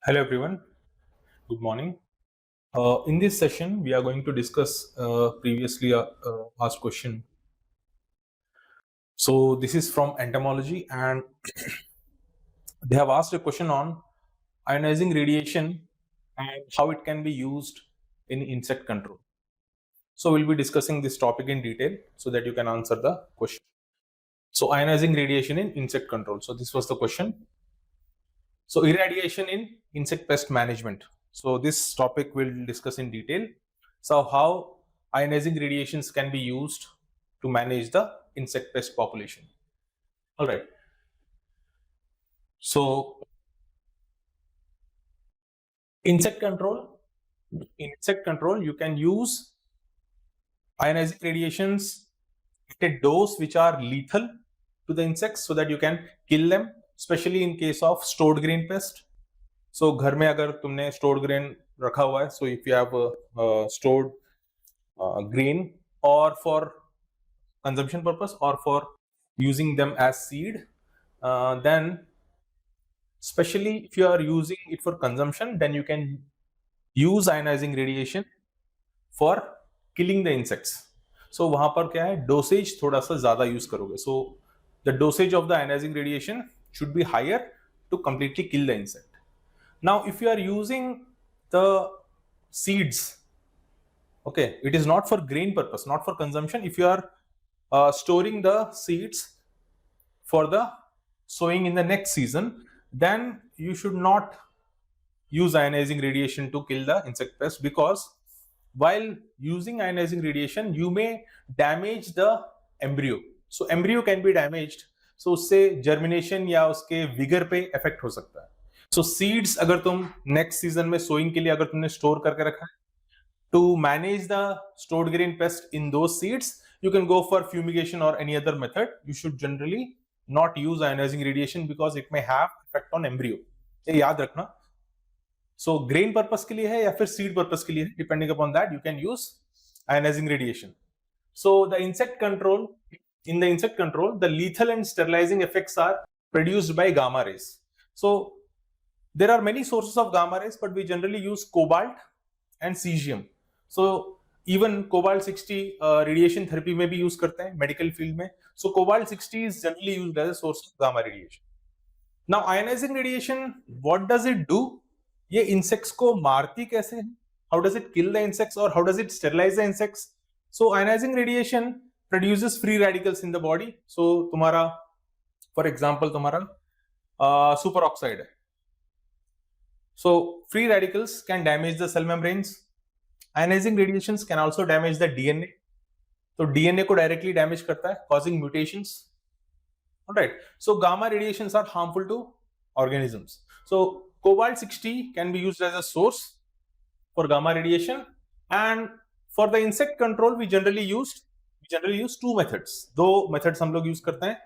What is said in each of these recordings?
Hello everyone, good morning. In this session, we are going to discuss previously asked question. So this is from entomology, and they have asked a question on ionizing radiation and how it can be used in insect control. So we'll be discussing this topic in detail so that you can answer the question. So ionizing radiation in insect control. So this was the question. So irradiation in insect pest management. So this topic we'll discuss in detail. So how ionizing radiations can be used to manage the insect pest population. All right. So insect control, in insect control, you can use ionizing radiations at a dose which are lethal to the insects so that you can kill them, especially in case of stored grain pest. So घर में अगर तुमने stored grain रखा हुआ है, so if you have stored grain or for consumption purpose or for using them as seed, then especially if you are using it for consumption, then you can use ionizing radiation for killing the insects. So वहां पर क्या है, dosage थोड़ा सा ज्यादा use करोगे. So the dosage of the ionizing radiation should be higher to completely kill the insect. Now if you are using the seeds, okay, it is not for grain purpose, not for consumption. If you are storing the seeds for the sowing in the next season, then you should not use ionizing radiation to kill the insect pest, because while using ionizing radiation you may damage the embryo. So embryo can be damaged, so उससे germination या उसके vigor पे effect हो सकता है. So seeds अगर तुम next season में sowing के लिए अगर तुमने store करके रखा है, to manage the stored grain pest in those seeds, you can go for fumigation or any other method. You should generally not use ionizing radiation because it may have effect on embryo. ये याद रखना. So grain purpose के लिए है या फिर seed purpose के लिए है, depending upon that you can use ionizing radiation. So the insect control, in the insect control, the lethal and sterilizing effects are produced by gamma rays. So there are many sources of gamma rays, but we generally use cobalt and cesium. So even cobalt 60 radiation therapy में भी use करते हैं medical field में. So cobalt 60 is generally used as a source of gamma radiation. Now ionizing radiation, what does it do? ये insects को मारती कैसे है? How does it kill the insects or how does it sterilize the insects? So ionizing radiation produces free radicals in the body. So तुम्हारा, for example, तुम्हारा superoxide है. So free radicals can damage the cell membranes. Ionizing radiations can also damage the DNA. तो DNA को directly damage करता है, causing mutations. Alright. So gamma radiations are harmful to organisms. So cobalt 60 can be used as a source for gamma radiation, and for the insect control we generally use two methods. दो methods हम लोग use करते हैं.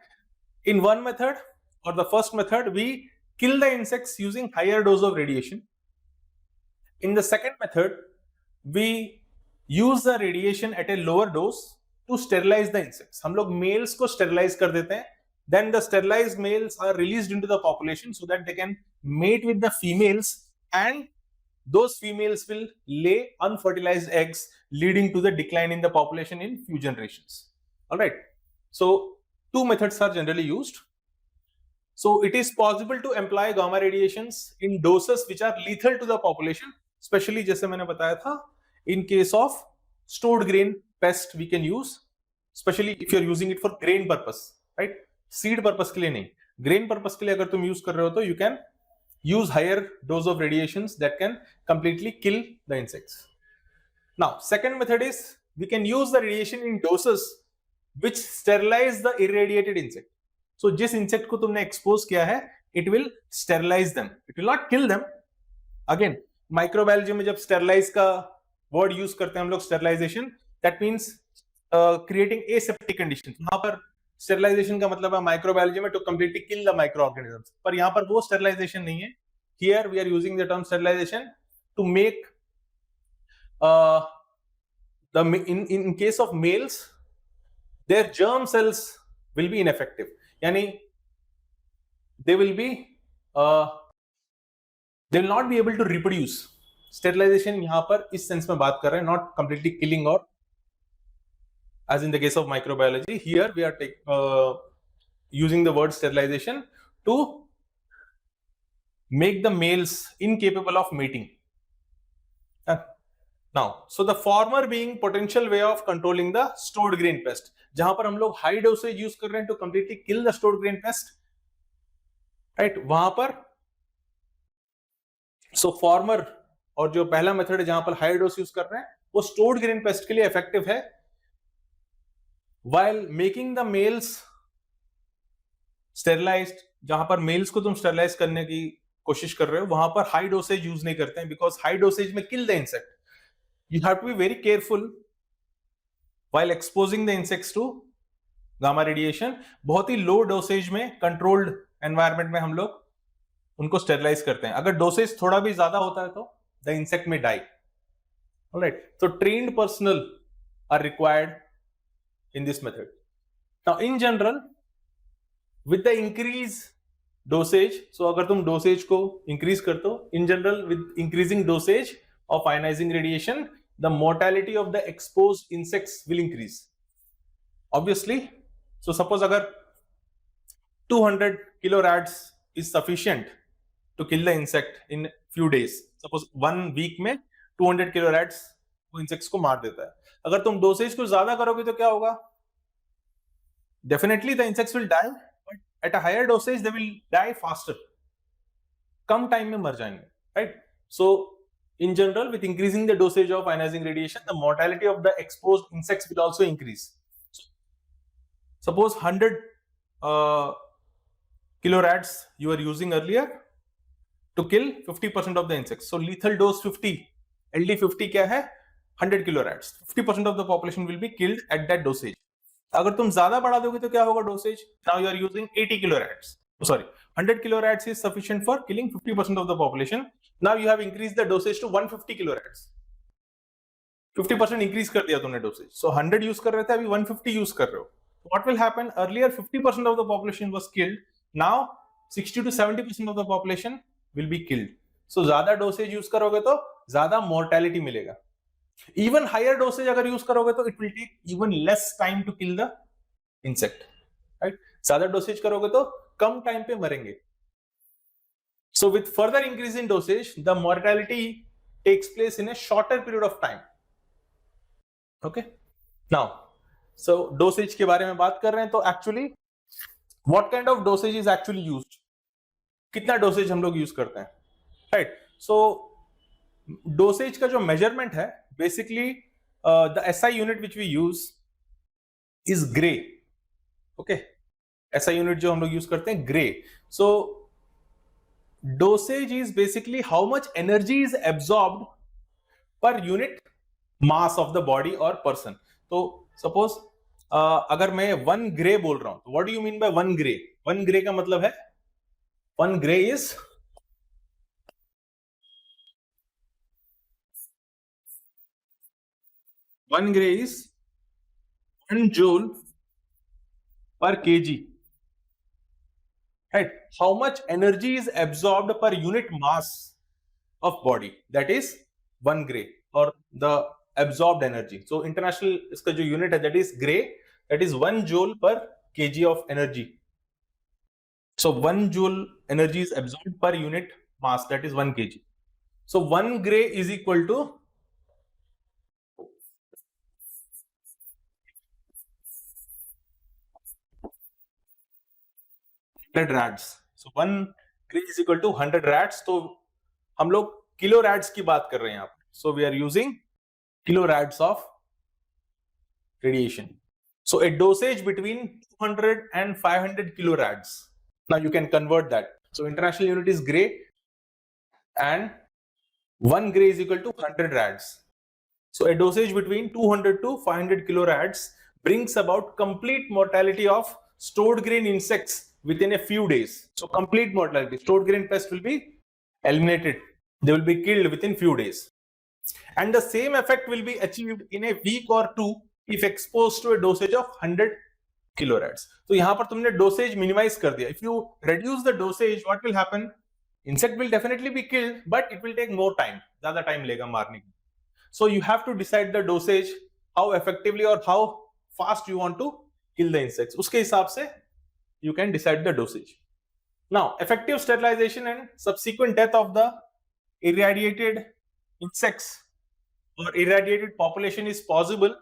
In one method, or the first method, we kill the insects using higher dose of radiation. In the second method, we use the radiation at a lower dose to sterilize the insects. हम लोग males को sterilize कर देते हैं. Then the sterilized males are released into the population so that they can mate with the females, and those females will lay unfertilized eggs, leading to the decline in the population in few generations. All right. So two methods are generally used. So it is possible to employ gamma radiations in doses which are lethal to the population, especially जैसे मैंने बताया था, in case of stored grain pest we can use, especially if you are using it for grain purpose, right? Seed purpose के लिए नहीं, grain purpose के लिए अगर तुम use कर रहे हो तो you can use higher dose of radiations that can completely kill the insects. Now second method is we can use the radiation in doses which sterilize the irradiated insect. So जिस insect को तुमने expose किया है, it will sterilize them. It will not kill them. Again, microbiology में जब sterilize का word use करते हैं हम लोग, sterilization, that means creating aseptic conditions. वहां पर sterilization का मतलब है microbiology में to completely kill the microorganisms. पर यहाँ पर वो sterilization नहीं है. Here we are using the term sterilization to make in case of males, their germ cells will be ineffective. यानी they will be they will not be able to reproduce. Sterilization यहाँ पर इस sense में बात कर रहे हैं, not completely killing or as in the case of microbiology. Here we are using the word sterilization to make the males incapable of mating. Now, so the former being potential way of controlling the stored grain pest, जहां पर हम लोग high dosage use कर रहे हैं to completely kill the stored grain pest, right? वहां पर so former और जो पहला मेथड है जहां पर high dose use कर रहे हैं वो stored grain pest के लिए effective है, while making the males sterilized, जहां पर मेल्स को तुम स्टेरिलाइज करने की कोशिश कर रहे हो वहां पर हाई डोसेज यूज नहीं करते हैं, बिकॉज हाई डोसेज में kill the insect. You have to be very careful while exposing the insects to gamma radiation. बहुत ही लो डोसेज में कंट्रोल्ड एनवायरनमेंट में हम लोग उनको स्टेरिलाइज करते हैं. अगर डोसेज थोड़ा भी ज्यादा होता है तो the insect may die. Alright, so trained personnel are required in this method. Now in general with the increase dosage, so अगर तुम डोसेज को इंक्रीज करते हो, in general with increasing dosage of ionizing radiation the mortality of the exposed insects will increase, obviously. So suppose agar 200 kilorads is sufficient to kill the insect in few days, suppose 1 week में 200 kilorads वो insects को मार देता है. अगर तुम dosage को ज्यादा करोगे तो क्या होगा? Definitely the insects will die, but at a higher dosage they will die faster, come time में मर जाएंगे, right? So in general, with increasing the dosage of ionizing radiation, the mortality of the exposed insects will also increase. Suppose 100 kilorads you are using earlier to kill 50% of the insects. So lethal dose 50, LD50 क्या है? 100 kilorads. 50% of the population will be killed at that dosage. अगर तुम ज्यादा बढ़ा दोगे तो क्या होगा dosage? Now you are using 80 kilorads. Sorry, 100 kilorads is sufficient for killing 50% of the population. Now you have increased the dosage to 150 kilorads. 50% increase कर दिया तुमने dosage. So 100 use कर रहे थे, अभी 150 use कर रहे हो. What will happen? Earlier 50% of the population was killed. Now 60 to 70% of the population will be killed. So ज्यादा dosage use करोगे तो ज्यादा mortality मिलेगा. Even higher dosage अगर use करोगे तो it will take even less time to kill the insect. Right? ज्यादा dosage करोगे तो कम टाइम पे मरेंगे. So with further increase in dosage, the mortality takes place in a shorter period of time. Okay. Now, so dosage के बारे में बात कर रहे हैं तो actually, what kind of dosage is actually used? कितना dosage हम लोग use करते हैं? Right. So dosage का जो measurement है, basically the SI unit which we use is gray. Okay. SI unit जो हम लोग use करते हैं gray. So dosage is basically how much energy is absorbed per unit mass of the body or person. तो suppose अगर मैं 1 gray बोल रहा हूं तो what do you mean by 1 gray? 1 gray का मतलब है 1 gray is one gray is 1 joule per kg. Right? How much energy is absorbed per unit mass of body? That is 1 gray or the absorbed energy. So international इसका जो unit है that is gray, that is 1 joule per kg of energy. So 1 joule energy is absorbed per unit mass, that is 1 kg. So 1 gray is equal to 100 rads. So 1 gray is equal to 100 rads. तो हम लोग kilo rads की बात कर रहे हैं यहाँ पर. So we are using kilo rads of radiation. So a dosage between 200 and 500 kilo rads. Now you can convert that. So international unit is gray and 1 gray is equal to 100 rads. So a dosage between 200 to 500 kilo rads brings about complete mortality of stored grain insects within a few days. So complete mortality, stored grain pest will be eliminated. They will be killed within few days. And the same effect will be achieved in a week or two if exposed to a dosage of 100 kilorads. So यहाँ पर तुमने dosage minimize कर दिया. If you reduce the dosage, what will happen? insect will definitely be killed, but it will take more time, ज़्यादा time लेगा मारने के. So you have to decide the dosage, how effectively or how fast you want to kill the insects. उसके हिसाब से you can decide the dosage. Now, effective sterilization and subsequent death of the irradiated insects or irradiated population is possible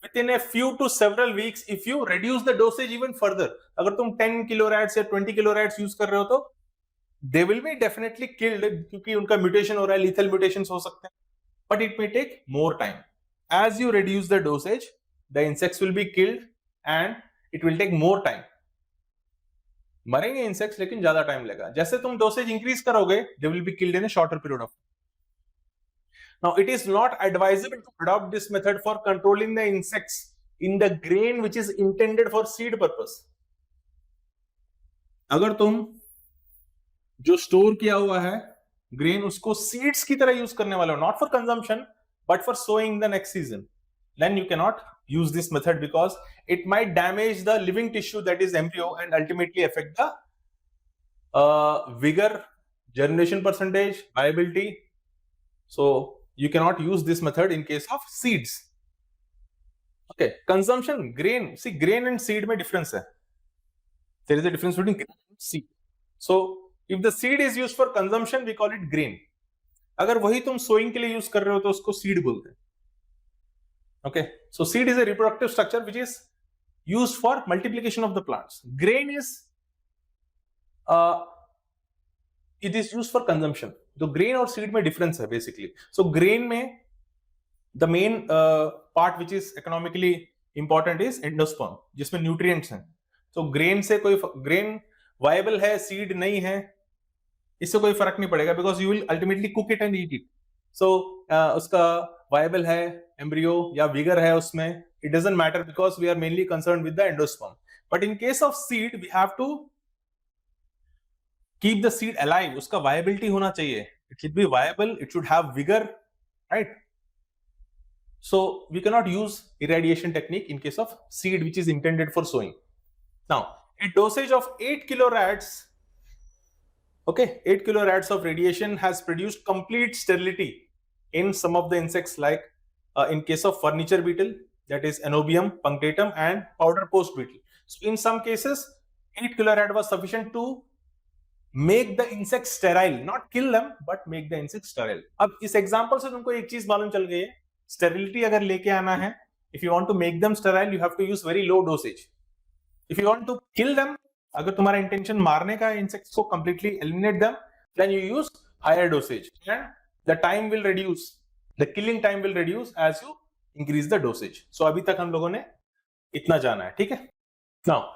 within a few to several weeks if you reduce the dosage even further. अगर तुम 10 kiloradians या 20 kiloradians use कर रहे हो तो they will be definitely killed क्योंकि उनका mutation हो रहा है, lethal mutations हो सकते हैं, but it may take more time. As you reduce the dosage, the insects will be killed and it will take more time. मरेंगे इंसेक्ट्स लेकिन ज्यादा टाइम लगेगा. जैसे तुम डोसेज इंक्रीज करोगे, they will be killed in a shorter period of time. Now, it is not advisable to adopt this method for controlling the insects in the grain which is intended for seed purpose. अगर तुम जो store किया हुआ है grain उसको seeds की तरह use करने वाले हो, not for consumption but for sowing the next season, then you cannot use this method because it might damage the living tissue that is embryo and ultimately affect the vigor, germination percentage, viability. So you cannot use this method in case of seeds. Okay, consumption, grain. See, grain and seed में difference है. There is a difference between grain and seed. So if the seed is used for consumption, we call it grain. अगर वही तुम sowing के लिए use कर रहे हो तो उसको seed बोलते हैं. Okay, so seed is a reproductive structure which is used for multiplication of the plants. Grain is it is used for consumption. तो grain और seed में difference है basically. So grain में the main part which is economically important is endosperm, जिसमें nutrients हैं. So grain से कोई grain viable है, seed नहीं है, इससे कोई फर्क नहीं पड़ेगा because you will ultimately cook it and eat it. So उसका viable है, embryo या vigor है उसमें, it doesn't matter because we are mainly concerned with the endosperm. But in case of seed, we have to keep the seed alive. उसका viability होना चाहिए. It should be viable. It should have vigor, right? So we cannot use irradiation technique in case of seed which is intended for sowing. Now, a dosage of 8 kiloradians, okay, 8 kiloradians of radiation has produced complete sterility in some of the insects, like in case of furniture beetle, that is Anobium punctatum, and powder post beetle. So in some cases, 8 kilorad was sufficient to make the insect sterile, not kill them, but make the insect sterile. अब इस example से तुमको एक चीज मालूम चल गई है, sterility अगर लेके आना है, if you want to make them sterile, you have to use very low dosage. If you want to kill them, अगर तुम्हारा intention मारने का insects को completely eliminate them, then you use higher dosage, and the time will reduce. The killing time will reduce as you increase the dosage. So अभी तक हम लोगों ने इतना जाना है, ठीक है? Now,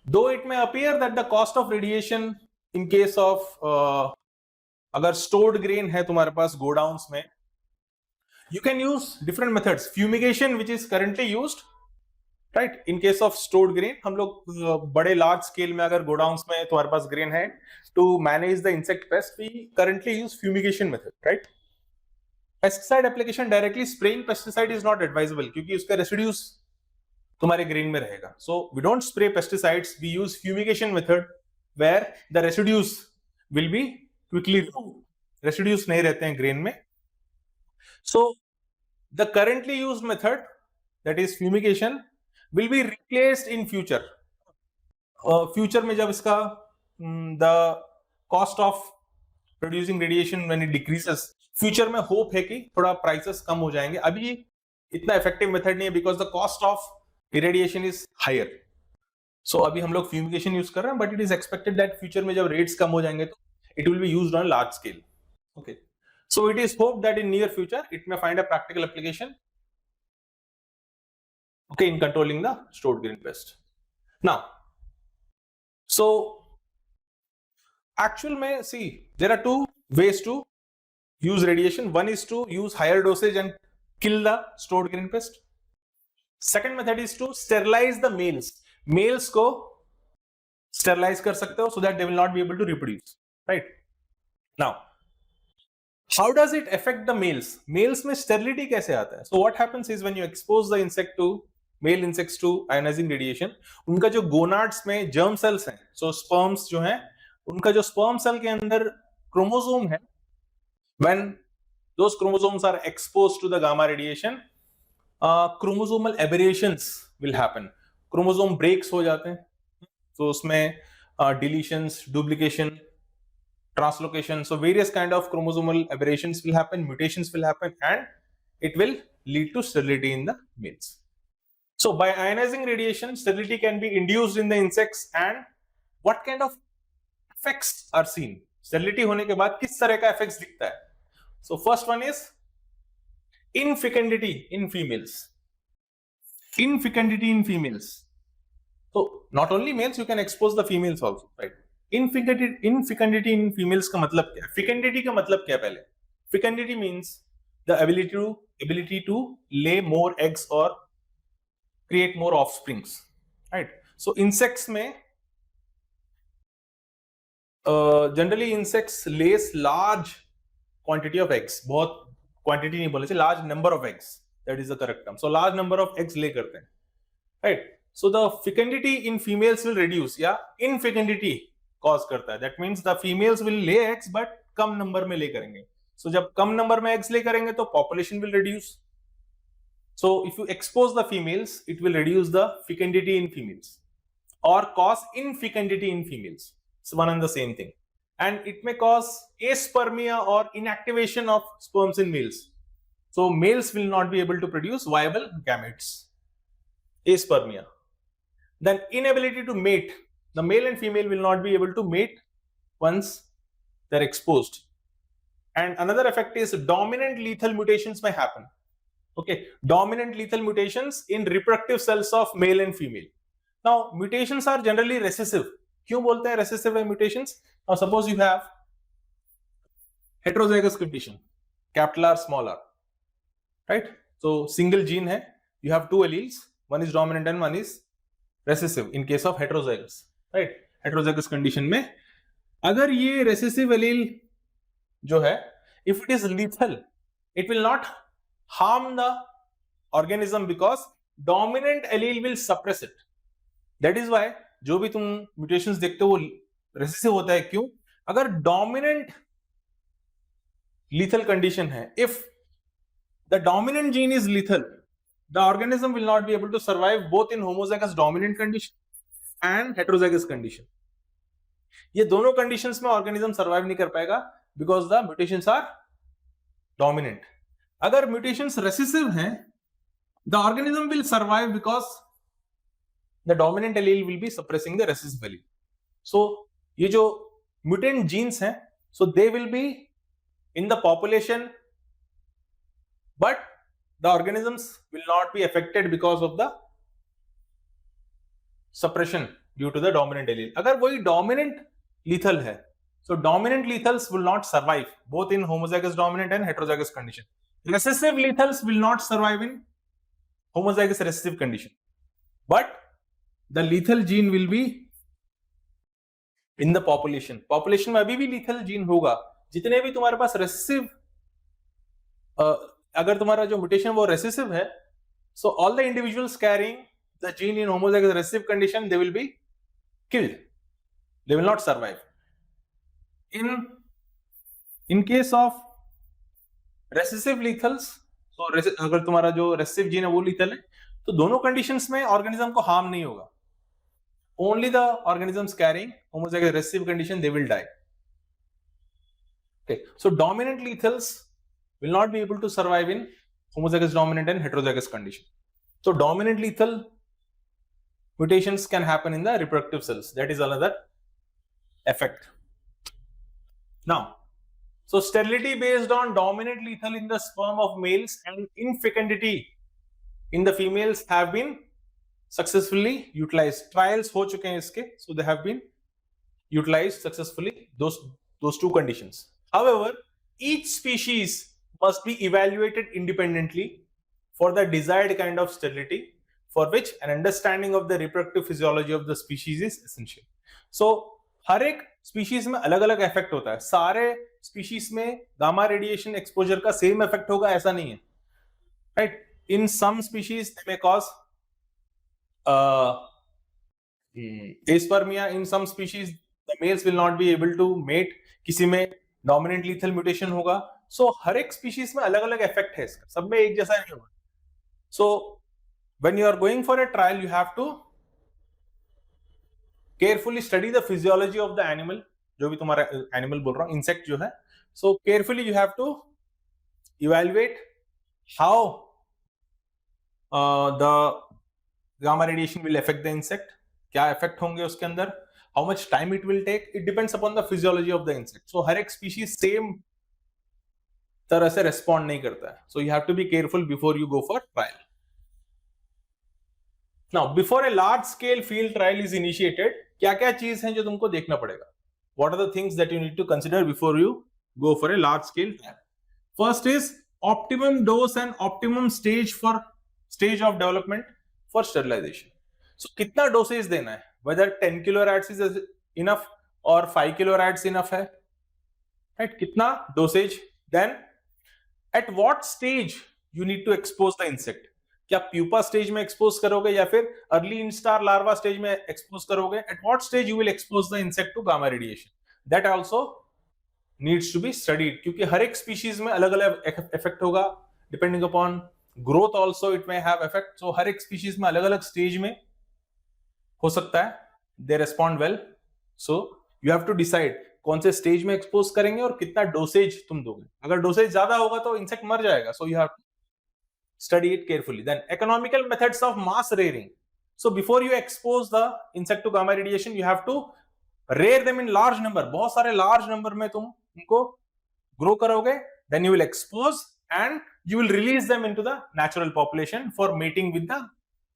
though it may appear that the cost of radiation in case of अगर stored grain है तुम्हारे पास godowns में, you can use different methods. Fumigation, which is currently used, right? In case of stored grain, हम लोग बड़े large scale में अगर godowns में तुम्हारे पास grain है, to manage the insect pest, we currently use fumigation method, right? Pesticide application, directly spraying pesticide is not advisable क्योंकि उसका residues तुम्हारे grain में रहेगा. So we don't spray pesticides. We use fumigation method where the residues will be quickly removed. Residues नहीं रहते हैं grain में. So the currently used method, that is fumigation, will be replaced in future. Future में जब इसका the cost of producing radiation when it decreases, future में hope है कि थोड़ा prices कम हो जाएंगे. अभी इतना effective method नहीं है because the cost of irradiation is higher. So अभी हम लोग fumigation use कर रहे हैं, but it is expected that future में जब rates कम हो जाएंगे तो it will be used on large scale. Okay. So it is hoped that in near future it may find a practical application, okay, in controlling the stored grain pest. Now, so actual में see, there are two ways to use radiation. One is to use higher dosage and kill the stored grain pest. Second method is to sterilize the males. Males को sterilize कर सकते हो so that they will not be able to reproduce, right? Now, how does it affect the males? Males में sterility कैसे आता है? So what happens is when you expose the insect to male insects to ionizing radiation, उनका जो gonads में germ cells हैं, so sperms जो हैं, उनका जो sperm cell के अंदर क्रोमोसोम है, when those chromosomes are exposed to the gamma radiation, chromosomal aberrations will happen. Chromosome breaks हो जाते हैं, तो उसमें deletions, duplication, translocation, so various kind of chromosomal aberrations will happen, mutations will happen, and it will lead to sterility in the males. So by ionizing radiation, sterility can be induced in the insects, and what kind of effects are seen? Sterility होने के बाद किस तरह का effects दिखता है? So first one is infecundity in females. Infecundity in females. So not only males, you can expose the females also, right? Infecundity in females का मतलब क्या है? Fecundity का मतलब क्या है पहले? Fecundity means the ability to lay more eggs or create more offsprings, right? So insects में generally insects lays large quantity of eggs. बहुत quantity नहीं बोले चाहिए, large number of eggs. That is the correct term. So large number of eggs lay करते हैं, right? So the fecundity in females will reduce, या infecundity cause करता है. That means the females will lay eggs but come number में lay करेंगे. So जब कम number में eggs lay करेंगे तो population will reduce. So if you expose the females, it will reduce the fecundity in females or cause infecundity in females. It's one and the same thing. And it may cause aspermia or inactivation of sperms in males. So males will not be able to produce viable gametes. Aspermia. Then inability to mate. The male and female will not be able to mate once they're exposed. And another effect is dominant lethal mutations may happen. Okay, dominant lethal mutations in reproductive cells of male and female. Now, mutations are generally recessive. क्यों बोलते हैं recessive है mutations? Now, suppose you have heterozygous condition, capital R, small r, right? So, single gene है, you have two alleles, one is dominant and one is recessive in case of heterozygous, right? Heterozygous condition में अगर ये recessive allele जो है, if it is lethal, it will not harm the organism because dominant allele will suppress it. That is why जो भी तुम mutations देखते हो वो recessive होता है. क्यों? अगर dominant lethal condition है, if the dominant gene is lethal, the organism will not be able to survive both in homozygous dominant condition and heterozygous condition. ये दोनों conditions में organism survive नहीं कर पाएगा because the mutations are dominant. अगर mutations recessive हैं, the organism will survive because the dominant allele will be suppressing the recessive allele. So ये जो mutant genes हैं, so they will be in the population, but the organisms will not be affected because of the suppression due to the dominant allele. अगर वही dominant lethal है, so dominant lethals will not survive both in homozygous dominant and heterozygous condition. Recessive lethals will not survive in homozygous recessive condition, but the lethal gene will be in the population. Population में अभी भी lethal gene होगा. जितने भी तुम्हारे पास recessive, अगर तुम्हारा जो mutation वो recessive है, so all the individuals carrying the gene in homozygous recessive condition, they will be killed. They will not survive. In case of recessive lethals, so अगर तुम्हारा जो recessive gene है वो lethal है, तो दोनों conditions में organism को harm नहीं होगा. Only the organisms carrying homozygous recessive condition, they will die. Okay, so dominant lethals will not be able to survive in homozygous dominant and heterozygous condition. So dominant lethal mutations can happen in the reproductive cells. That is another effect. Now, so sterility based on dominant lethal in the sperm of males and infecundity in the females have been successfully utilized. Trials हो चुके हैं इसके, so they have been utilized successfully those two conditions. However, each species must be evaluated independently for the desired kind of sterility, for which an understanding of the reproductive physiology of the species is essential. So हर एक species में अलग अलग effect होता है. सारे species में gamma radiation exposure का same effect होगा ऐसा नहीं है, right? In some species they may cause aspermia. In some species the males will not be able to mate. किसी में डोमिनेंट लीथल म्यूटेशन होगा. सो हर एक स्पीशीज में अलग अलग इफेक्ट है इसका, सब में एक जैसा नहीं होगा. So when you are going for a trial you have to carefully study the physiology of the animal, जो भी तुम्हारा एनिमल बोल रहा हूं, इंसेक्ट जो है. So carefully you have to evaluate how the gamma radiation will affect the insect, क्या effect होंगे उसके अंदर, how much time it will take, it depends upon the physiology of the insect. So हर एक species same तरह से respond नहीं करता है. So you have to be careful before you go for trial. Now before a large scale field trial is initiated, क्या क्या चीज हैं जो तुमको देखना पड़ेगा? What are the things that you need to consider before you go for a large scale trial? First is optimum dose and optimum stage of development for sterilization. So कितना dosage देना है, whether 10 kilorad is enough or 5 kilorad enough है, right? कितना dosage, then at what stage you need to expose the insect, क्या pupa stage में expose करोगे या फिर अर्ली इंस्टार लार्वा स्टेज में एक्सपोज करोगे, at what stage you will expose the insect to gamma radiation, that also needs to be studied, क्योंकि हर एक species में अलग अलग इफेक्ट होगा, depending upon growth also it may have effect. So हर एक species में अलग अलग स्टेज में हो सकता है they respond well. So you have to decide कौन से स्टेज में एक्सपोज करेंगे और कितना डोसेज तुम दोगे. अगर डोसेज ज्यादा होगा तो इंसेक्ट मर जाएगा. So you have to study it carefully. Then economical methods of mass rearing. So before you expose the insect to gamma radiation you have to rear them in large number. बहुत सारे large number में तुम उनको grow करोगे. Then you will expose and you will release them into the natural population for mating with the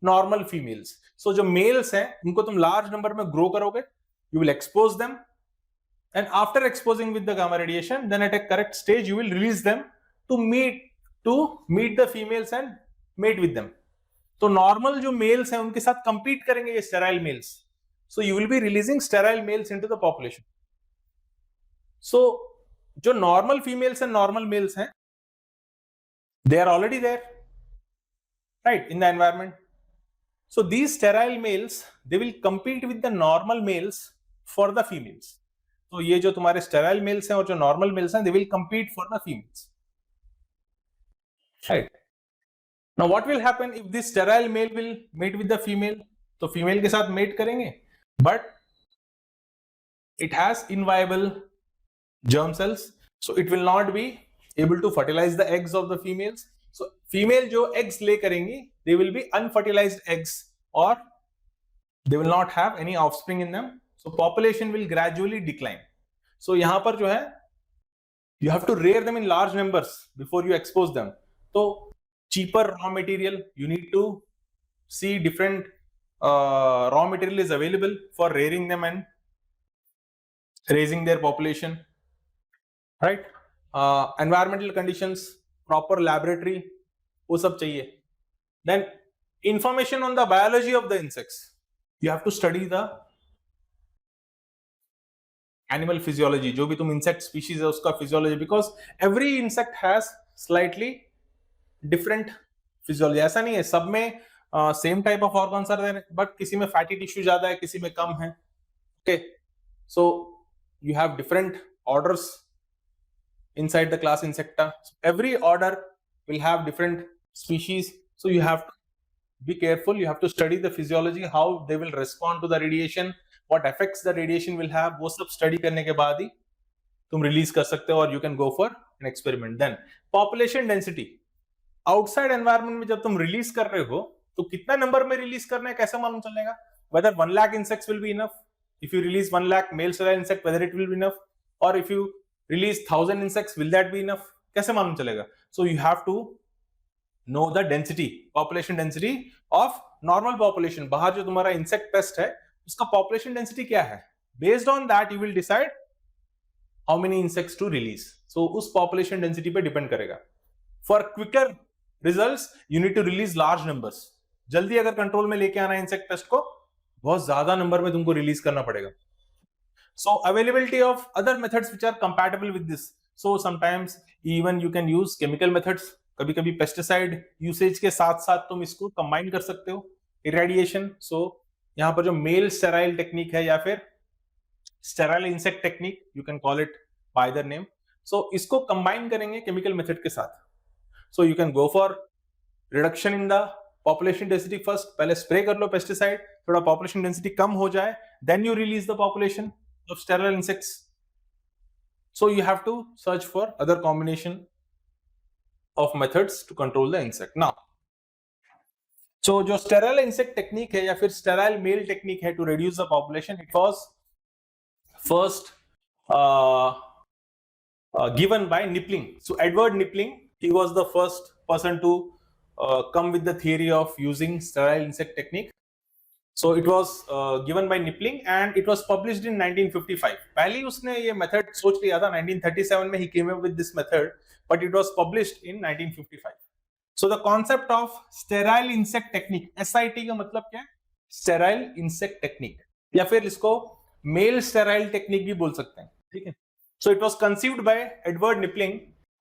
normal females. So जो males हैं उनको तुम लार्ज नंबर में ग्रो करोगे, you will expose them and after exposing with the gamma radiation then at a correct stage you will release them to meet the females and mate with them. तो normal जो males हैं उनके साथ compete करेंगे ये sterile males. So you will be releasing sterile males into the population. So जो normal females and normal males हैं they are already there, right, in the environment. So these sterile males, they will compete with the normal males for the females. तो ये जो तुम्हारे sterile males हैं और जो normal males हैं, they will compete for the females. Right. Now what will happen if this sterile male will mate with the female? तो female के साथ mate करेंगे, but it has inviable germ cells, so it will not be able to fertilize the eggs of the females. So female जो eggs lay करेंगी, they will be unfertilized eggs or they will not have any offspring in them. So population will gradually decline. So यहाँ पर जो है you have to rear them in large numbers before you expose them. तो cheaper raw material, you need to see different raw material is available for rearing them and raising their population, right? Environmental conditions, proper laboratory, वो सब चाहिए. Then information on the biology of the insects. You have to study the animal physiology. जो भी तुम insect species है उसका physiology, because every insect has slightly different physiology. ऐसा नहीं है सब में same type of organs are there, but किसी में fatty tissue ज्यादा है, किसी में कम है. Okay, so you have different orders inside the class Insecta. So every order will have different species, so you have to be careful. You have to study the physiology, how they will respond to the radiation, what effects the radiation will have. वो सब study करने के बाद ही तुम release कर सकते हो और you can go for an experiment. Then population density. Outside environment में जब तुम release कर रहे हो तो कितना नंबर में release करना है कैसे मालूम चलेगा? Whether 1 lakh insects will be enough. If you release 1 lakh male sterile insect, whether it will be enough, or if you release 1000 insects, will that be enough? कैसे मालूम चलेगा? So you have to know the density, population density of normal population. बाहर जो तुम्हारा insect pest है उसका population density क्या है? Based on that you will decide how many insects to release. So उस population density पे depend करेगा. For quicker results you need to release large numbers. जल्दी अगर कंट्रोल में लेके आना है insect pest को, बहुत ज्यादा नंबर में तुमको रिलीज करना पड़ेगा. So availability of other methods which are compatible with this. So sometimes even you can use chemical methods. कभी कभी पेस्टिसाइड यूसेज के साथ साथ तुम इसको कंबाइन कर सकते हो. इरेडिएशन. सो यहाँ पर जो मेल स्टेराइल टेक्निक है या फिर sterile insect technique, you can call it by the name. So इसको कंबाइन करेंगे केमिकल मेथड के साथ. So you can go for reduction in the population density first. पहले स्प्रे कर लो पेस्टिसाइड, थोड़ा पॉपुलेशन डेंसिटी कम हो जाए, then you release the population of sterile insects. So you have to search for other combination of methods to control the insect. Now, so जो sterile insect technique है या फिर sterile male technique है to reduce the population, it was first given by Knipling. So Edward Knipling, he was the first person to come with the theory of using sterile insect technique. So it was given by Knipling and it was published in 1955. पहले उसने ये method सोच लिया था 1937 में he came up with this method, but it was published in 1955. So the concept of sterile insect technique, SIT का मतलब क्या है? Sterile insect technique या फिर इसको male sterile technique भी बोल सकते हैं, ठीक है? So it was conceived by Edward Knipling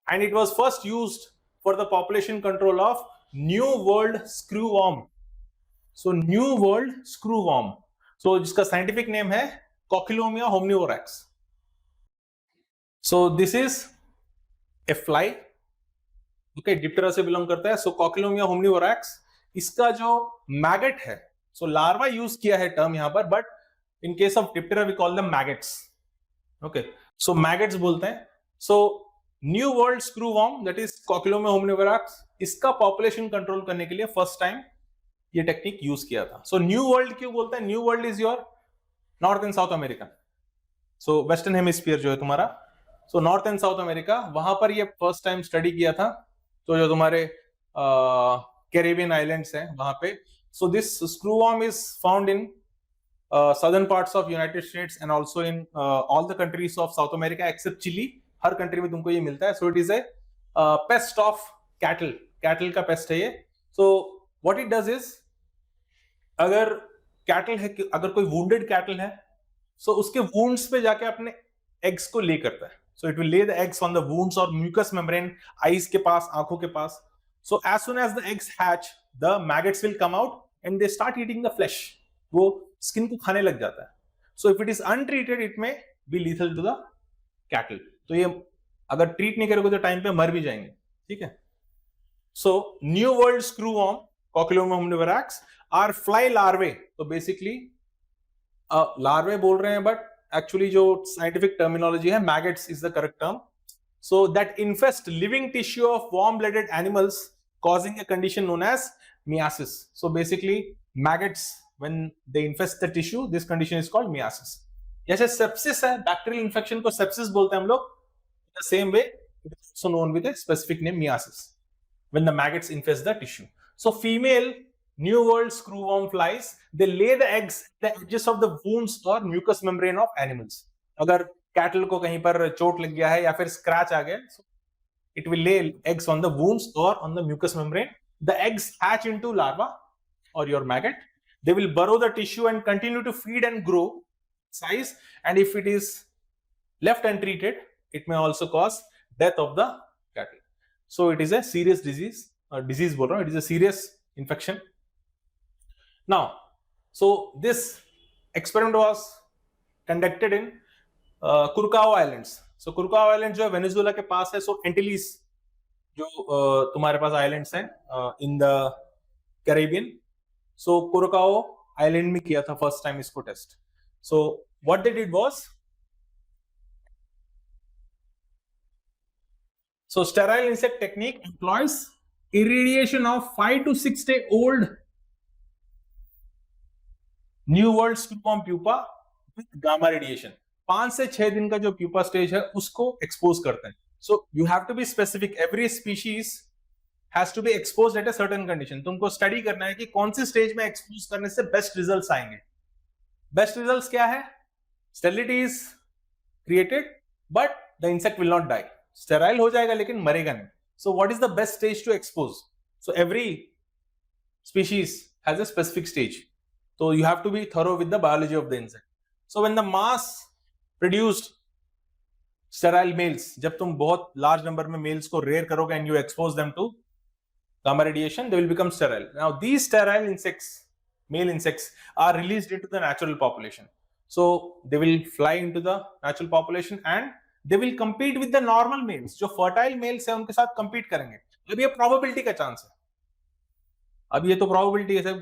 and it was first used for the population control of New World screwworm. So New World screwworm. So जिसका scientific name है Cochleomia omnivorax. So this is a fly. Okay, Diptera से belong करता है. So Cochleomia omnivorax. इसका जो maggot है, so larva use किया है term यहाँ पर, but in case of Diptera we call them maggots. Okay, so maggots बोलते हैं. So New World screwworm, that is Cochleomia omnivorax, इसका population control करने के लिए first time ये टेक्निक यूज किया था. सो न्यू वर्ल्ड क्यों बोलते हैं? New world is your north and south America. So western hemisphere जो है तुम्हारा, so north and south America, वहां पर ये फर्स्ट टाइम स्टडी किया था. तो जो तुम्हारे कैरेबियन आइलैंड्स हैं वहां पे. So this screwworm is found in southern parts of United States and also in all the countries of South America except Chile. Her country में तुमको ये मिलता है. So it is a paste of cattle. Cattle का paste है ये. So what it does is, अगर cattle है, अगर कोई वुंडेड कैटल है, सो उसके वुंड्स पे जाके अपने एग्स को ले करता है. So it will lay the eggs on the wounds और म्यूकस मेम्ब्रेन, आईज के पास, आंखों के पास. So as soon as the eggs hatch, the maggots will come out and they start eating the flesh. वो skin को खाने लग जाता है. So if it is untreated it may be lethal to the cattle. तो ये अगर treat नहीं करोगे तो टाइम पे मर भी जाएंगे, ठीक है. So new world screwworm Cochleomia omnivorax are fly larvae. तो बेसिकली larvae बोल रहे हैं, बट एक्चुअली जो साइंटिफिक टर्मिनोलॉजी है maggots is the correct term. So that infest living tissue of warm-blooded animals causing a condition known as miasis. So basically maggots, when they infest the tissue, this condition is called miasis. जैसे sepsis है, bacterial infection को sepsis बोलते हैं हम लोग. The same way it is also known with a specific name, miasis, when the maggots infest the tissue. So female New World screwworm flies, they lay the eggs at the edges of the wounds or mucous membrane of animals. अगर cattle को कहीं पर चोट लग गया है या फिर स्क्रैच आ गया, so it will lay eggs on the wounds or on the mucous membrane. The eggs hatch into larva or your maggot. They will burrow the tissue and continue to feed and grow size. And if it is left untreated, it may also cause death of the cattle. So it is a serious disease. Disease बोल रहा हूँ, it is a serious infection. Now, so this experiment was conducted in Curacao Islands. So Curacao Islands जो है Venezuela के पास है. So Antilles जो तुम्हारे पास islands हैं in the Caribbean. So Curacao Island में किया था first time इसको test. So what they did was, so sterile insect technique employs irradiation of 5 to 6 day old New World screwworm pupa with gamma radiation. 5 से 6 दिन का जो pupa stage है उसको expose करते हैं. So you have to be specific. Every species has to be exposed at a certain condition. तुमको study करना है कि कौन सी stage में expose करने से best results आएंगे. Best results क्या है? Sterility is created, but the insect will not die. Sterile हो जाएगा लेकिन मरेगा नहीं. So what is the best stage to expose? So every species has a specific stage. So you have to be thorough with the biology of the insect. So when the mass produced sterile males, जब तुम बहुत large number में males को rear करोगे and you expose them to gamma radiation, they will become sterile. Now these sterile insects, male insects, are released into the natural population. So they will fly into the natural population and they will compete with the normal males. जो fertile males है उनके साथ compete करेंगे. अब ये probability का chance है. अब ये तो probability है,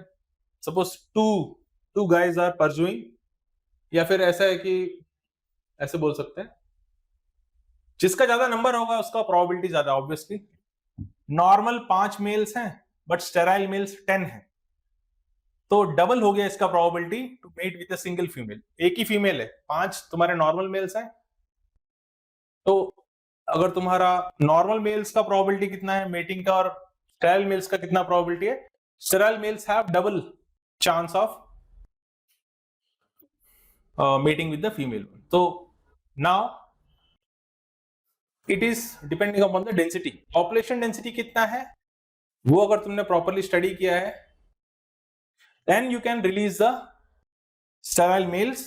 suppose two guys are pursuing, या फिर ऐसा है कि ऐसे बोल सकते हैं, जिसका ज्यादा नंबर होगा उसका प्रोबेबिलिटी ज्यादा. ऑब्वियसली नॉर्मल 5 मेल्स हैं बट स्टेराइल मेल्स 10 हैं, तो डबल हो गया इसका probability to mate with a single female. एक ही फीमेल है, 5 तुम्हारे नॉर्मल मेल्स हैं, तो अगर तुम्हारा नॉर्मल मेल्स का प्रोबेबिलिटी कितना है मेटिंग का और स्टेराइल मेल्स का कितना प्रोबेबिलिटी है, sterile males have double chance of mating with the female. So now it is depending upon the density. Population density कितना है वो अगर तुमने properly study किया है, then you can release the sterile males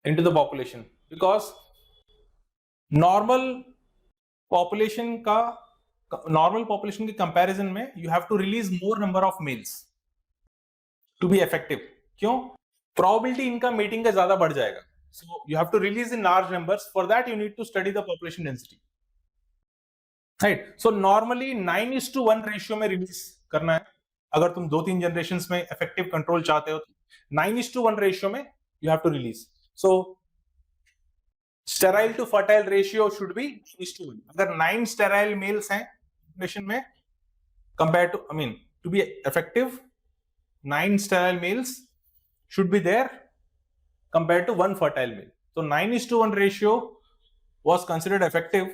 into the population, because normal population के comparison में you have to release more number of males to be effective. क्यों? Probability इनका mating का ज्यादा बढ़ जाएगा. So you have to release in large numbers. For that you need to study the population density. Right? So normally 9:1 ratio में release करना है. अगर तुम 2-3 generations में effective control चाहते हो तो 9:1 ratio में you have to release. So sterile to fertile ratio should be 9:1. अगर 9 sterile males हैं population में, compared to, to be effective, 9 sterile males should be there compared to 1 fertile male. So 9:1 ratio was considered effective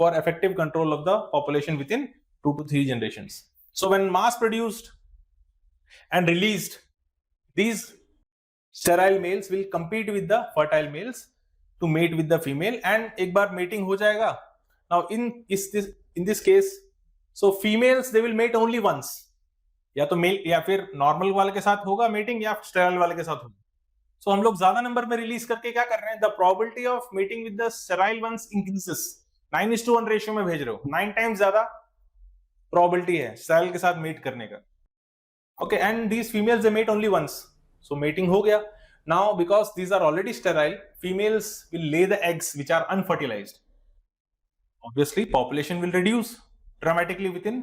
for effective control of the population within 2 to 3 generations. So when mass produced and released, these sterile males will compete with the fertile males to mate with the female, and एक बार mating हो जाएगा. Now in this case, so females they will mate only once. या तो mail या फिर normal वाले के साथ होगा मीटिंग या स्टेराइल वाले के साथ होगा. सो हम लोग ज्यादा नंबर में रिलीज करके क्या कर रहे हैं, the probability of meeting with the sterile ones increases. 9:1 ratio में भेज रहे हो, 9 टाइम्स ज्यादा प्रोबेबिलिटी है स्टेराइल के साथ मीट करने का. Okay, and these females they mate only once, so meeting हो गया. Now because these are already sterile, females will lay the eggs which are unfertilized. Obviously population will reduce dramatically within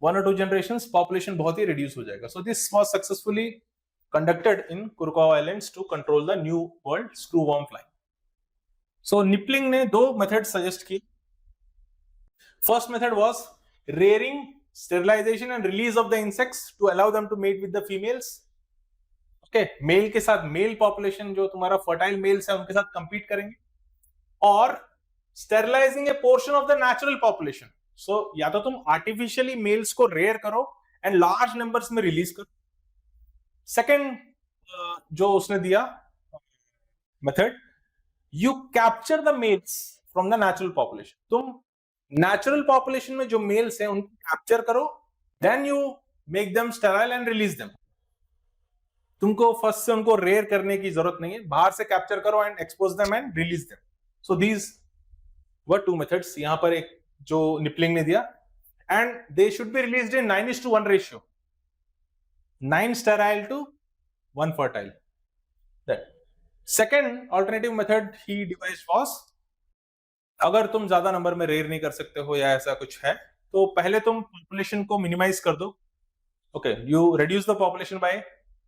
1 or 2 generations. Population बहुत ही reduce हो जाएगा. So this was successfully conducted in Kurokawa Islands to control the New World screwworm fly. So Knipling ने 2 methods suggest की. First method was rearing, sterilization and release of the insects to allow them to mate with the females. Okay, male के साथ male population जो तुम्हारा fertile males है उनके साथ compete करेंगे, और sterilizing a portion of the natural population. So या तो तुम आर्टिफिशियली मेल्स को रेयर करो एंड लार्ज नंबर्स में रिलीज करो. सेकेंड जो उसने दिया method, you capture the males from the natural population. तुम नेचुरल पॉपुलेशन में जो मेल्स हैं उनको कैप्चर करो, then you make them sterile and release them. तुमको फर्स्ट से उनको रेयर करने की जरूरत नहीं है, बाहर से कैप्चर करो and expose them and release them. So these were 2 methods यहां पर एक जो निपलिंग ने दिया, and they should be released in 9:1 ratio, 9 sterile to 1 fertile. That second alternative method he devised was, अगर तुम ज्यादा नंबर में रेयर नहीं कर सकते हो या ऐसा कुछ है, तो पहले तुम पॉपुलेशन को मिनिमाइज कर दो. Okay, you reduce the population bye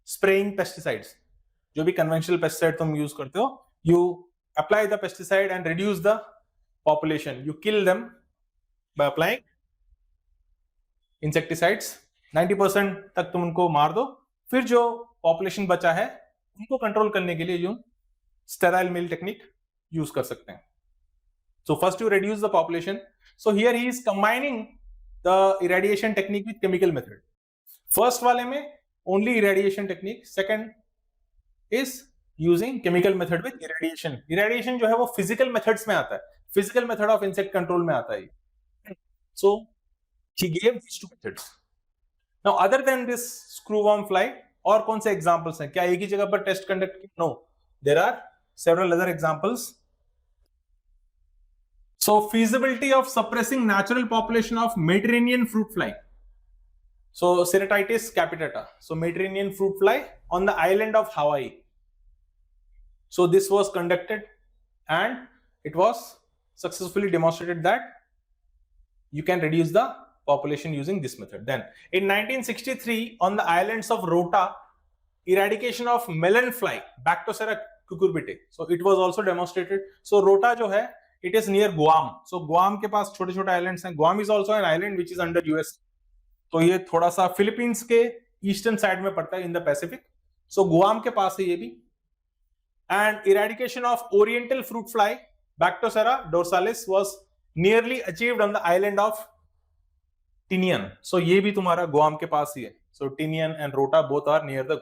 spraying pesticides. जो भी कन्वेंशनल पेस्टिसाइड तुम यूज करते हो, you apply the pesticide and reduce the population. You kill them by applying insecticides. 90% तक तुम उनको मार दो, फिर जो पॉपुलेशन बचा है उनको कंट्रोल करने के लिए जो स्टेराइल मेल टेक्निक यूज कर सकते हैं. So first you reduce the population. So here he is combining the irradiation technique with chemical method. First वाले में only irradiation technique, second is using chemical method with irradiation. Irradiation जो है वो physical methods में आता है, physical method of insect control में आता है. So he gave these 2 methods. Now other than this screwworm fly, और कौन से examples हैं? क्या एक ही जगह पर टेस्ट कंडक्ट किया? No, there are several other examples. So feasibility of suppressing natural population of Mediterranean fruit fly. So Ceratitis capitata. So Mediterranean fruit fly on the island of Hawaii. So this was conducted and it was successfully demonstrated that you can reduce the population using this method. Then in 1963 on the islands of Rota, eradication of melon fly Bactocera cucurbitae, so it was also demonstrated. So Rota जो है, it is near Guam. So Guam के पास छोटे छोटे islands हैं. Guam is also an island which is under US. तो ये थोड़ा सा फिलीपींस के ईस्टर्न साइड में पड़ता है in the Pacific. So Guam के पास है ये भी. And eradication of oriental fruit fly Bactocera dorsalis was nearly achieved on the island of Tinian. So ये भी तुम्हारा गुआम के पास ही है. So Tinian and Rota both are near the.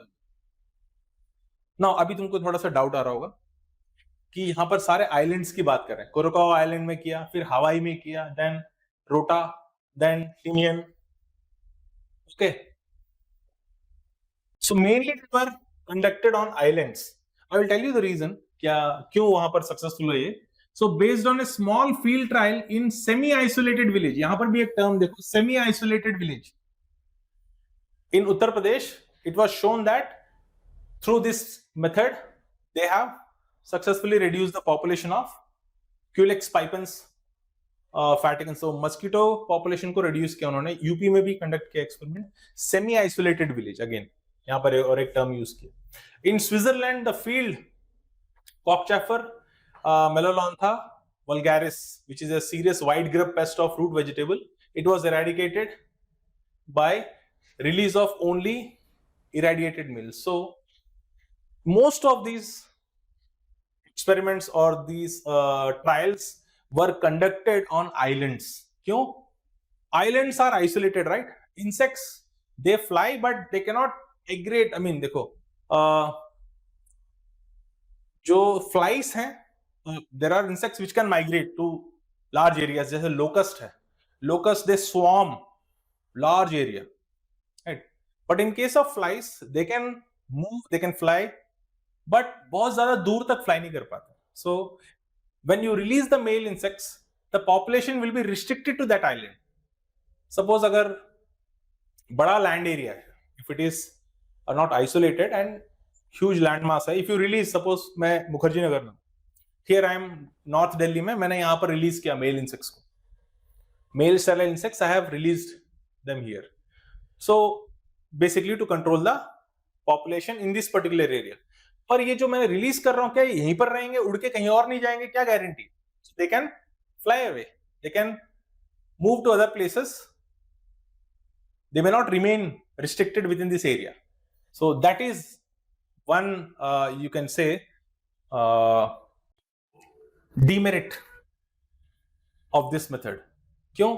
Now अभी तुमको थोड़ा सा डाउट आ रहा होगा कि यहां पर सारे आइलैंड्स की बात कर रहे हैं. कोरोकावा आइलैंड में किया, फिर हवाई में किया, देन रोटा, then टिनियन. Okay. So mainly they were conducted on islands. I will tell you the reason क्यों वहां पर सक्सेसफुल है ये. So based on a small field trial in semi-isolated village, यहां पर भी एक टर्म देखो, semi-isolated village in Uttar Pradesh, it was shown that through this method they have successfully reduced the population of Culex pipiens फैटिकन. So mosquito population को reduce किया उन्होंने. UP में भी कंडक्ट किया experiment. Semi isolated village, again यहां पर और एक टर्म यूज किया. In Switzerland the field cockchafer Melolontha vulgaris, which is a serious white grub pest of root vegetable, it was eradicated by release of only irradiated males. So most of these experiments or these trials were conducted on islands. क्यों? Islands are isolated, right? Insects, they fly but they cannot aggregate. I mean देखो जो flies हैं, there are insects which can migrate to large areas. जैसे locust है, locust they swarm large area, right? But in case of flies, they can move, they can fly, but बहुत ज्यादा दूर तक fly नहीं कर पाते. So when you release the male insects, the population will be restricted to that island. Suppose अगर बड़ा land area है, if it is not isolated and huge land mass है, if you release, suppose मैं मुखर्जी नगर में, here I am North Delhi में, मैंने यहाँ पर release किया male insects को, male sterile insects, I have released them here. So basically to control the population in this particular area. पर ये जो मैं रिलीज कर रहा हूं, क्या यहीं पर रहेंगे, उड़ के कहीं और नहीं जाएंगे? क्या guarantee? They can fly away, they can move to other places, they may not remain restricted within this area. So that is one you can say demerit of this method. क्यों?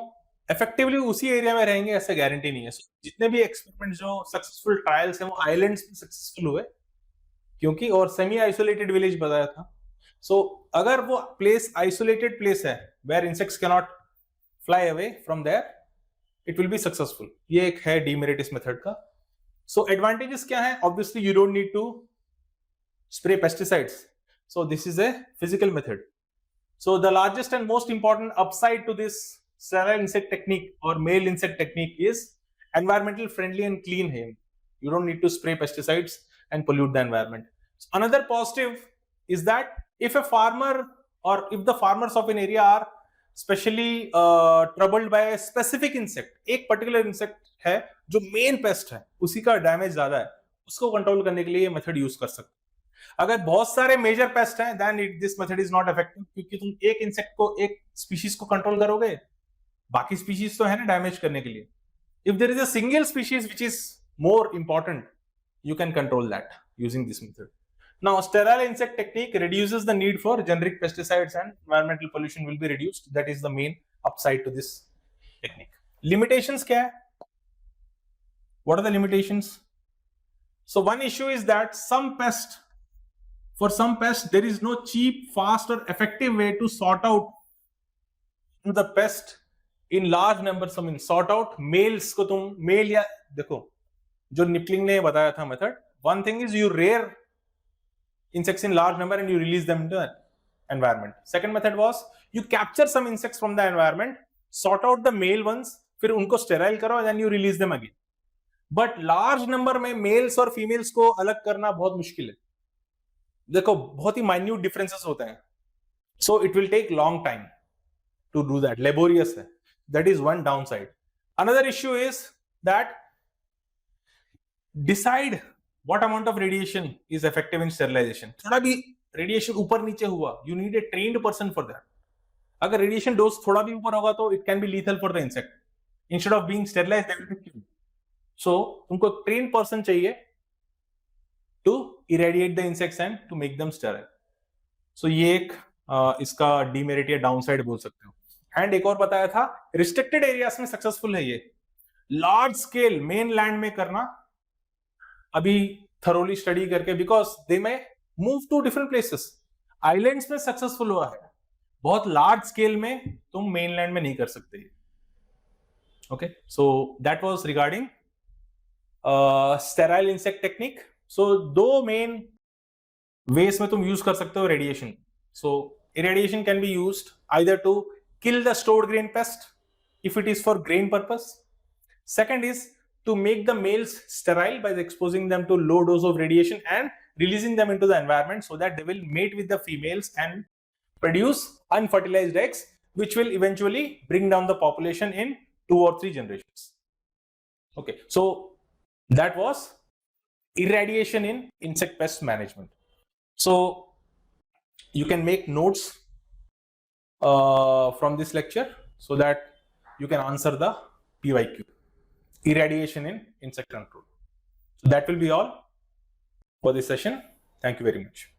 Effectively उसी area में रहेंगे ऐसे guarantee नहीं है. so, जितने भी experiment जो सक्सेसफुल ट्रायल्स हैं वो आइलैंड्स में सक्सेसफुल हुए क्योंकि, और सेमी आइसोलेटेड विलेज बताया था. सो अगर वो प्लेस आइसोलेटेड प्लेस है where insects can not fly away from there, it will be successful. ये एक है डीमेरिट इस मेथड का. सो एडवांटेजेस क्या है? Obviously you don't need to spray pesticides. So this is a physical method. So the largest and most important upside to this sterile insect technique or male insect technique is environmental friendly and clean hair. You don't need to spray pesticides and pollute the environment. So another positive is that if a farmer or if the farmers of an area are specially troubled by a specific insect, एक particular insect है जो main pest है, उसी का damage ज्यादा है, उसको control करने के लिए ये मेथड यूज कर सकते हैं. अगर बहुत सारे मेजर पेस्ट हैं, then this method is not effective, क्योंकि तुम एक इंसेक्ट को, एक स्पीशीज को कंट्रोल करोगे, बाकी स्पीशीज तो है ना डैमेज करने के लिए. If there is a single species which is more important, you can control that using this method. Now sterile insect technique reduces the need for generic pesticides and environmental pollution will be reduced. That is the main upside to this technique. Limitations kya hai? What are the limitations? So one issue is that for some pests there is no cheap, fast or effective way to sort out the pest in large numbers. I mean sort out males को तुम mail, या देखो जो निपलिंग ने बताया था method, one thing is you rear insects in large number and you release them into the environment. Second method was you capture some insects from the environment, sort out the male ones, फिर उनको sterile करो and then you release them again. But large number में males और females को अलग करना बहुत मुश्किल है. देखो बहुत ही minute differences होते हैं. So it will take long time to do that, laborious hai. That is one downside. Another issue is that decide what amount of radiation is effective in sterilization. थोड़ा भी radiation ऊपर नीचे हुआ, you need a trained person for that. अगर radiation dose थोड़ा भी ऊपर होगा तो it can be lethal for the insect. Instead of being sterilized, they will be killed. So तुमको एक trained person चाहिए to irradiate the insects and to make them sterile. So ये एक इसका demerit या downside बोल सकते हो. एंड एक और बताया था, रिस्ट्रिक्टेड एरियाज में सक्सेसफुल है ये. लार्ज स्केल मेन लैंड में करना अभी थरोली स्टडी करके, because they may move to different places. Islands में सक्सेसफुल हुआ है, बहुत लार्ज स्केल में तुम मेन लैंड में नहीं कर सकते. Okay, so that was regarding sterile insect technique. So दो मेन वेज में तुम यूज कर सकते हो radiation. So irradiation can be used either to kill the stored grain pest if it is for grain purpose. Second is to make the males sterile by exposing them to low dose of radiation and releasing them into the environment so that they will mate with the females and produce unfertilized eggs, which will eventually bring down the population in 2 or 3 generations. Okay, so that was irradiation in insect pest management. So you can make notes from this lecture so that you can answer the PYQ. Irradiation in insect control. So that will be all for this session. Thank you very much.